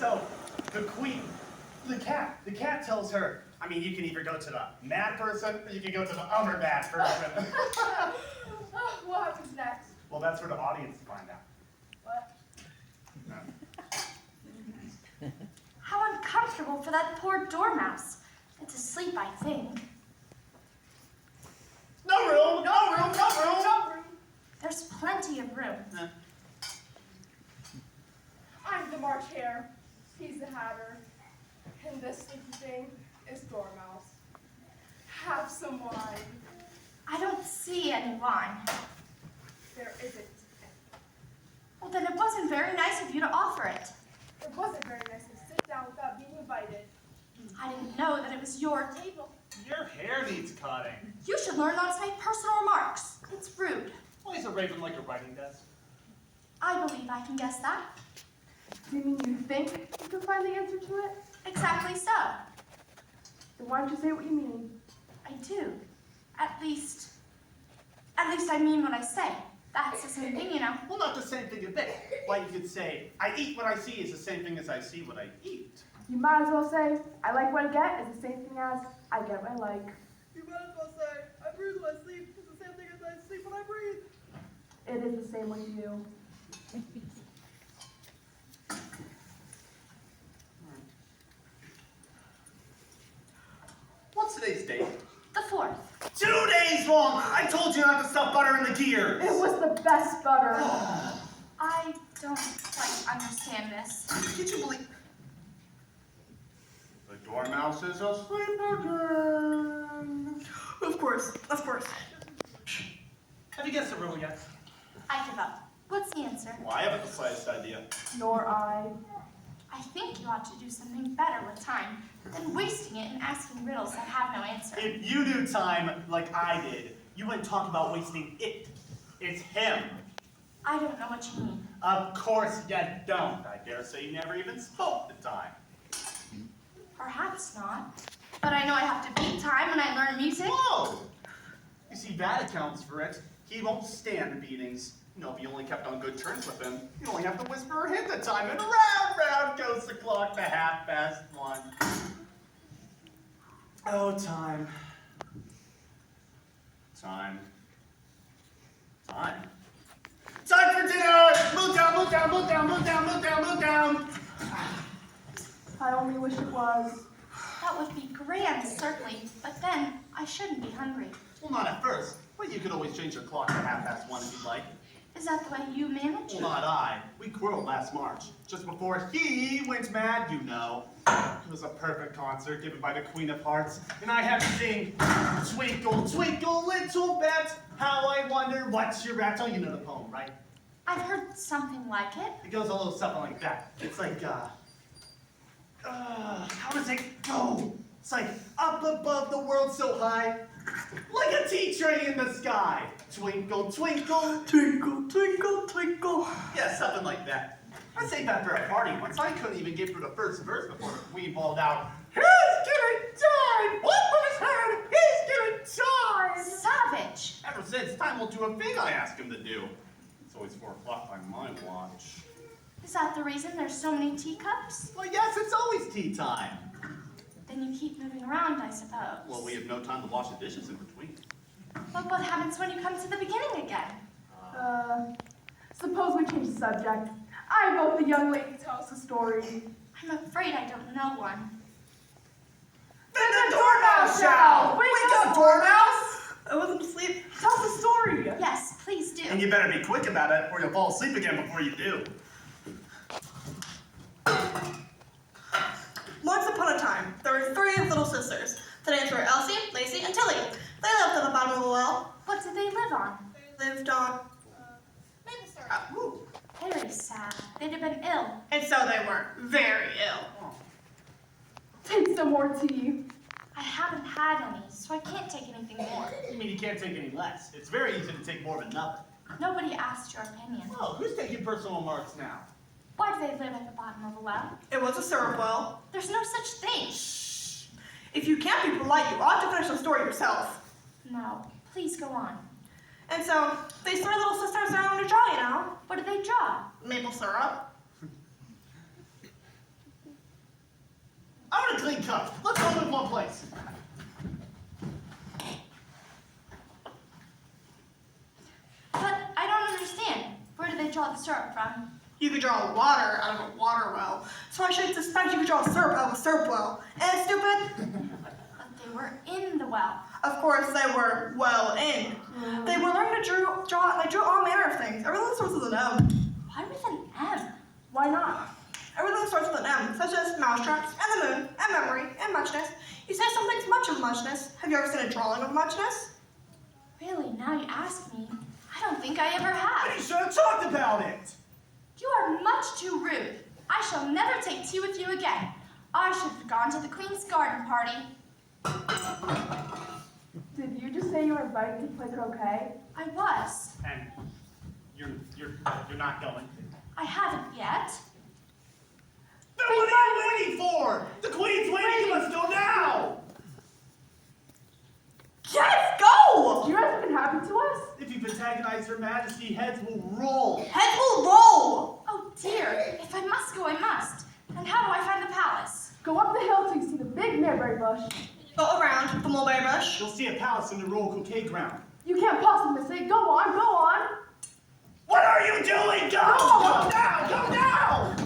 So, the queen, the cat tells her, I mean, you can either go to the mad person, or you can go to the other mad person. What happens next? Well, that's for the audience to find out. What? No. How uncomfortable for that poor dormouse. It's asleep, I think. No room, no room, no room, no room. There's plenty of room. I'm the March Hare. He's the Hatter. And this sleepy thing is Dormouse. Have some wine. I don't see any wine. There isn't. Well, then it wasn't very nice of you to offer it. It wasn't very nice to sit down without being invited. I didn't know that it was your table. Your hair needs cutting. You should learn not to make personal remarks. It's rude. Why is a raven like a writing desk? I believe I can guess that. Do you mean you think you can find the answer to it? Exactly so. Then why don't you say what you mean? I do. At least I mean what I say. That's the same thing, you know. Well, not the same thing a bit. Why, you could say, I eat what I see is the same thing as I see what I eat. You might as well say, I like what I get is the same thing as I get what I like. You might as well say, I breathe when I sleep. It's the same thing as I sleep when I breathe. It is the same with you. What's today's date? The 4th. 2 days wrong! I told you not to stuff butter in the gears! It was the best butter. I don't quite understand this. Can't you believe... The dormouse is asleep again. Of course. Have you guessed the riddle yet? I give up. What's the answer? Well, I haven't the slightest idea. Nor I. I think you ought to do something better with time than wasting it and asking riddles that have no answer. If you knew time like I did, you wouldn't talk about wasting it. It's him. I don't know what you mean. Of course you don't. I dare say you never even spoke the time. Perhaps not. But I know I have to beat time when I learn music. Whoa! You see, that accounts for it. He won't stand the beatings. You know, if you only kept on good terms with him, you only have to whisper or hint the time, and round goes the clock to 1:30. Oh, time. Time for dinner! Move down, move down, move down, move down, move down, move down! I only wish it was. That would be grand, certainly, but then I shouldn't be hungry. Well, not at first, but you could always change your clock to 1:30 if you'd like. Is that the way you manage? Well, not I. We quarreled last March, just before he went mad, you know. It was a perfect concert given by the Queen of Hearts, and I had to sing, Twinkle, twinkle, little bet, how I wonder what's your rat. Oh, you know the poem, right? I've heard something like it. It goes a little something like that. It's like, how does it go? It's like, up above the world so high, like a tea tray in the sky. Twinkle, twinkle. Twinkle, twinkle, twinkle. Yeah, something like that. I sang that for a party once. I couldn't even get through the first verse before the queen bawled out, "He's getting time! What from his head? He's getting time!" Savage! Ever since, time will do a thing I ask him to do. It's always 4 o'clock by my watch. Is that the reason there's so many teacups? Well, yes, it's always tea time. Then you keep moving around, I suppose. Well, we have no time to wash the dishes in between. But what happens when you come to the beginning again? Suppose we change the subject. I vote the young lady tells the story. I'm afraid I don't know one. Then the dormouse shall! Wake up, dormouse! I wasn't asleep. Tell the story. Yes, please do. And you better be quick about it, or you'll fall asleep again before you do. Once upon a time, there were 3 little sisters. Their names were Elsie, Lacey, and Tilly. They lived at the bottom of a well. What did they live on? They lived on maple syrup. Very sad. They'd have been ill. And so they were very ill. Take some more tea. I haven't had any, so I can't take anything more. You mean you can't take any less? It's very easy to take more than nothing. Nobody asked your opinion. Oh, who's taking personal marks now? Why do they live at the bottom of a well? It was a syrup well. There's no such thing. If you can't be polite, you ought to finish the story yourself. No, please go on. And so, these 3 little sisters learned to draw, you know? What did they draw? Maple syrup. I want a clean cut. Let's all live in one place. But I don't understand. Where do they draw the syrup from? You could draw water out of a water well, so I should suspect you could draw syrup out of a syrup well. And stupid? But they were in the well. Of course they were well in. They were learning to draw all manner of things. Everything starts with an M. Why with an M? Why not? Everything starts with an M, such as mousetraps, and the moon, and memory, and muchness. You say something's much of muchness. Have you ever seen a drawing of muchness? Really, now you ask me. I don't think I ever have. But you should have talked about it. You are much too rude. I shall never take tea with you again. I should have gone to the Queen's garden party. Did you just say you were invited to play croquet? I was. And you're not going. I haven't yet. Then what are you waiting for? The Queen's waiting. You must go now. Yes, go! You guys have been happy to us? If you antagonize Her Majesty, heads will roll. Heads will roll! Oh dear, if I must go, I must. And how do I find the palace? Go up the hill till you see the big mulberry bush. Go around the mulberry bush. You'll see a palace in the royal croquet ground. You can't possibly miss it. Go on, go on. What are you doing? Go! Go now! Go now!